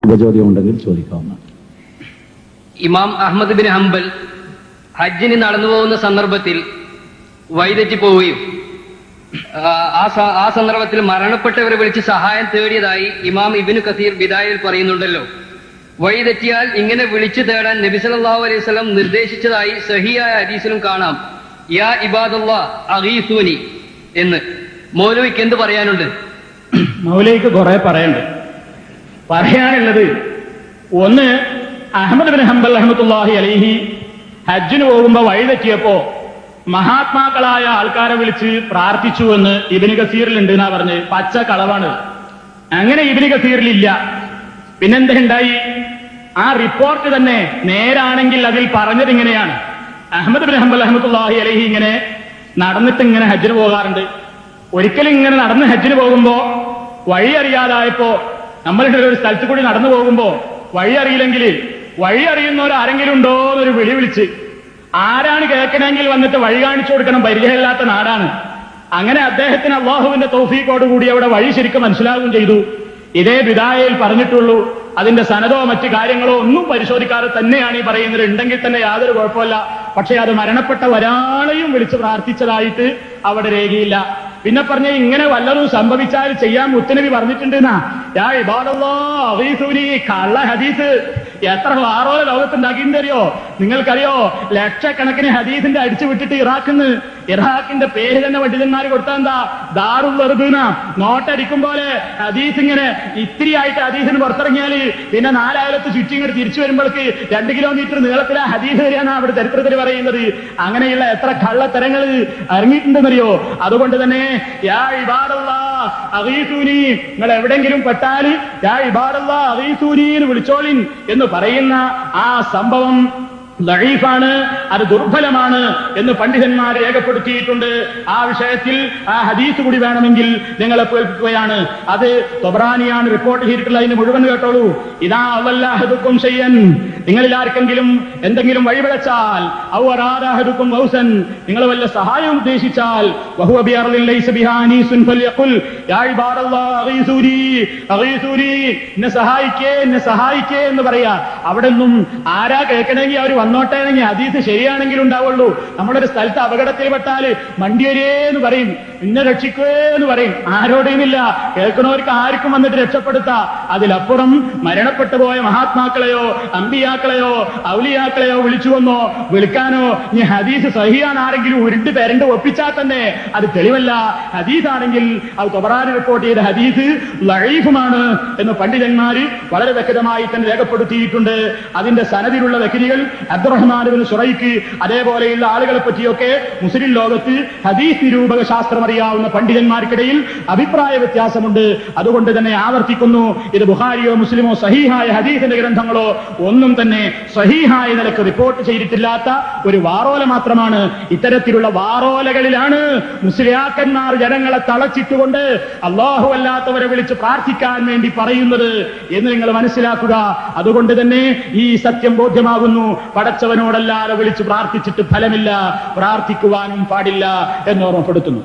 ചോദ്യം ഉണ്ടെങ്കിൽ ചോദിക്കാവുന്നതാണ്. ഇമാം അഹ്മദ് ബിൻ ഹംബൽ ഹജ്ജിന് നടന്നു പോകുന്ന സന്ദർഭത്തിൽ വഴിതെറ്റി പോവുകയും ആ സന്ദർഭത്തിൽ മരണപ്പെട്ടവരെ വിളിച്ച് സഹായം തേടിയതായി ഇമാം ഇബ്നു കസീർ ബിദായയിൽ പറയുന്നുണ്ടല്ലോ. വഴിതെറ്റിയാൽ ഇങ്ങനെ വിളിച്ചു തേടാൻ നബി സല്ലല്ലാഹു അലൈഹി വസല്ലം നിർദ്ദേശിച്ചതായി സഹിയായ ഹദീസിലും കാണാം. യാ ഇബാദല്ലാഹ് അഗീസൂനി എന്ന്. മൗലവിക്ക് എന്ത് പറയാനുണ്ട്? മൗലവിക്ക് കുറെ പറയാനുള്ളത് ഒന്ന്, അഹ്മദ് ബിൻ ഹംബൽ റഹ്മത്തുള്ളാഹി അലൈഹി ഹജ്ജിന് പോകുമ്പോ വഴിതെറ്റിയപ്പോ മഹാത്മാക്കളായ ആൾക്കാരെ വിളിച്ച് പ്രാർത്ഥിച്ചു എന്ന് ഇബ്നു കസീറിലുണ്ട് എന്നാ പറഞ്ഞ്. പച്ച കളവാണ്. അങ്ങനെ ഇബ്നു കസീറിലില്ല. പിന്നെന്തുണ്ടായി? ആ റിപ്പോർട്ട് തന്നെ നേരാണെങ്കിൽ അതിൽ പറഞ്ഞത് ഇങ്ങനെയാണ്: അഹ്മദ് ബിൻ ഹംബൽ റഹ്മത്തുള്ളാഹി അലൈഹി ഇങ്ങനെ നടന്നിട്ട് ഇങ്ങനെ ഹജ്ജിന് പോകാറുണ്ട്. ഒരിക്കലും ഇങ്ങനെ നടന്ന് ഹജ്ജിന് പോകുമ്പോ വഴി അറിയാതായപ്പോ, നമ്മളുടെ ഒരു സ്ഥലത്ത് കൂടി നടന്നു പോകുമ്പോ വഴി അറിയില്ലെങ്കിൽ വഴി അറിയുന്നവരാരെങ്കിലും ഉണ്ടോ എന്നൊരു വിളിച്ച്, ആരാണ് കേൾക്കണമെങ്കിൽ വന്നിട്ട് വഴി കാണിച്ചു കൊടുക്കണം. പരിചയമില്ലാത്ത നാടാണ്. അങ്ങനെ അദ്ദേഹത്തിന് അള്ളാഹുവിന്റെ തൗഫീഖോടുകൂടി അവിടെ വഴി ശരിക്കും മനസ്സിലാവുകയും ചെയ്തു. ഇതേ ബിദായയിൽ പറഞ്ഞിട്ടുള്ളൂ. അതിന്റെ സനദോ മറ്റു കാര്യങ്ങളോ ഒന്നും പരിശോധിക്കാതെ തന്നെയാണ് ഈ പറയുന്നത്. ഉണ്ടെങ്കിൽ തന്നെ യാതൊരു കുഴപ്പമില്ല. പക്ഷേ അത് മരണപ്പെട്ട ഒരാളെയും വിളിച്ച് പ്രാർത്ഥിച്ചതായിട്ട് അവിടെ രേഖയില്ല. പിന്നെ പറഞ്ഞ ഇങ്ങനെ വല്ലതും സംഭവിച്ചാൽ ചെയ്യാൻ മുത്തുനബി പറഞ്ഞിട്ടുണ്ട് എന്നാ. യാ ഇബാദല്ലാഹ് അഗീസൂനി. കള്ള ഹദീസ്. എത്ര വാറോല ലോകത്തുണ്ടാക്കിയെന്നറിയോ? നിങ്ങൾക്കറിയോ? ലക്ഷക്കണക്കിന് ഹദീസിന്റെ അടിച്ചു വിട്ടിട്ട് ഇറാഖിന്റെ പേര് തന്നെ പണ്ഡിതന്മാർ കൊടുത്താൽ എന്താ? ദാറുൽ അർദുന. നോട്ടടിക്കും പോലെ ഹദീസ് ഇങ്ങനെ ഇത്തിരിയായിട്ട് ഹദീസിന് പുറത്തിറങ്ങിയാൽ പിന്നെ 4 അയലത്ത് ചുറ്റി ഇങ്ങോട്ട് തിരിച്ചു വരുമ്പോഴേക്ക് 2 കിലോമീറ്റർ നീളത്തിലെ ഹദീസ് വരികയാണ് അവിടെ ചരിത്രത്തിൽ പറയുന്നത്. അങ്ങനെയുള്ള എത്ര കള്ളത്തരങ്ങൾ ഇറങ്ങിയിട്ടുണ്ടെന്നറിയോ? അതുകൊണ്ട് തന്നെ യാ ഇബാദല്ലാഹ് അഗീസൂനി, നിങ്ങൾ എവിടെങ്കിലും പെട്ടാൽ യാ ഇബാദല്ലാഹ് അഗീസൂനി എന്ന് വിളിച്ചോളിൻ എന്ന് പറയുന്ന ആ സംഭവം ദഈഫാണ്, അത് ദുർബലമാണ് എന്ന് പണ്ഡിതന്മാർ രേഖപ്പെടുത്തിയിട്ടുണ്ട്. ആ വിഷയത്തിൽ ആ ഹദീസ് കൂടി വേണമെങ്കിൽ നിങ്ങളെ കേൾക്കുകയാണ്. അത് തൊബ്രാനിയാണ് റിപ്പോർട്ട് ചെയ്തിട്ടുള്ള. അതിന് മുഴുവൻ കേട്ടോളൂ. ഇദാ അവല്ലാഹദുക്കും ഷൈഅൻ, നിങ്ങളിൽ ആർക്കെങ്കിലും എന്തെങ്കിലും വഴിപിഴച്ചാൽ, ഔ അറാദഹദുക്കും ഔസൻ, നിങ്ങൾ വല്ല സഹായം ഉദ്ദേശിച്ചാൽ, വഹുവ ബിഅർദിൻ ലൈസ ബിഹാ അനീസുൻ ഫൽയഖുൽ യാ ഇബാദല്ലാഹ് അഗീസൂനി അഗീസൂനി, എന്നെ സഹായിക്കേ എന്ന് പറയാ. അവിടെ ഒന്നും ആരാ കേൾക്കണമെങ്കിൽ അവർ വന്നോട്ടേണെങ്കിൽ ഹദീസ് ശരിയാണെങ്കിൽ ഉണ്ടാവുള്ളൂ. നമ്മളൊരു സ്ഥലത്ത് അപകടത്തിൽപ്പെട്ടാൽ മണ്ടിയരേന്ന് പറയും, ഇന്നെ രക്ഷിക്കുകയെന്ന് പറയും. ആരോടെയുമില്ല. കേൾക്കണവർക്ക് ആർക്കും വന്നിട്ട് രക്ഷപ്പെടുത്താം. അതിലപ്പുറം മരണപ്പെട്ടു പോയ മഹാത്മാക്കളെയോ അമ്പിയാക്കളെയോ ഔലിയാക്കളെയോ വിളിച്ചു വന്നോ വിളിക്കാനോ ഇനി ഹദീസ് സഹിയാൻ ആരെങ്കിലും ഉരുണ്ട് പെരണ്ട് ഒപ്പിച്ചാൽ തന്നെ അത് തെളിവല്ല. ഹദീസാണെങ്കിൽ അത് തൊബറാനി റിപ്പോർട്ട് ചെയ്ത ഹദീസ് ലഈഫുമാണ് എന്ന് പണ്ഡിതന്മാര് വളരെ വ്യക്തമായി തന്നെ രേഖപ്പെടുത്തിയിട്ടുണ്ട്. അതിന്റെ സനദിലുള്ള വ്യക്തികൾ അബ്ദുറഹ്മാൻ ഇബ്നു ശുറൈഖ്, അതേപോലെയുള്ള ആളുകളെ പറ്റിയൊക്കെ മുസ്ലിം ലോകത്ത് ഹദീസ് നിരൂപക ശാസ്ത്രം അറിയാവുന്ന പണ്ഡിതന്മാർക്കിടയിൽ അഭിപ്രായ വ്യത്യാസമുണ്ട്. അതുകൊണ്ട് തന്നെ ആവർത്തിക്കുന്നു, ഇത് ബുഖാരിയോ മുസ്ലിമോ സഹീഹായ ഹദീസിന്റെ ഗ്രന്ഥങ്ങളോ ഒന്നും തന്നെ സഹീഹായ നിലക്ക് റിപ്പോർട്ട് ചെയ്തിട്ടില്ലാത്ത ഒരു വാറോല മാത്രമാണ്. ഇത്തരത്തിലുള്ള വാറോലകളിലാണ് മുസ്ലിയാക്കന്മാർ ജനങ്ങളെ തളച്ചിട്ടുകൊണ്ട് അല്ലാഹു അല്ലാത്തവരെ വിളിച്ച് പ്രാർത്ഥിക്കാൻ വേണ്ടി പറയുന്നത് എന്ന് നിങ്ങൾ മനസ്സിലാക്കുക. അതുകൊണ്ട് തന്നെ ഈ സത്യം ബോധ്യമാകുന്നു. പടച്ചവനോടല്ലാതെ വിളിച്ച് പ്രാർത്ഥിച്ചിട്ട് ഫലമില്ല, പ്രാർത്ഥിക്കുവാനും പാടില്ല എന്ന് ഓർമ്മപ്പെടുത്തുന്നു.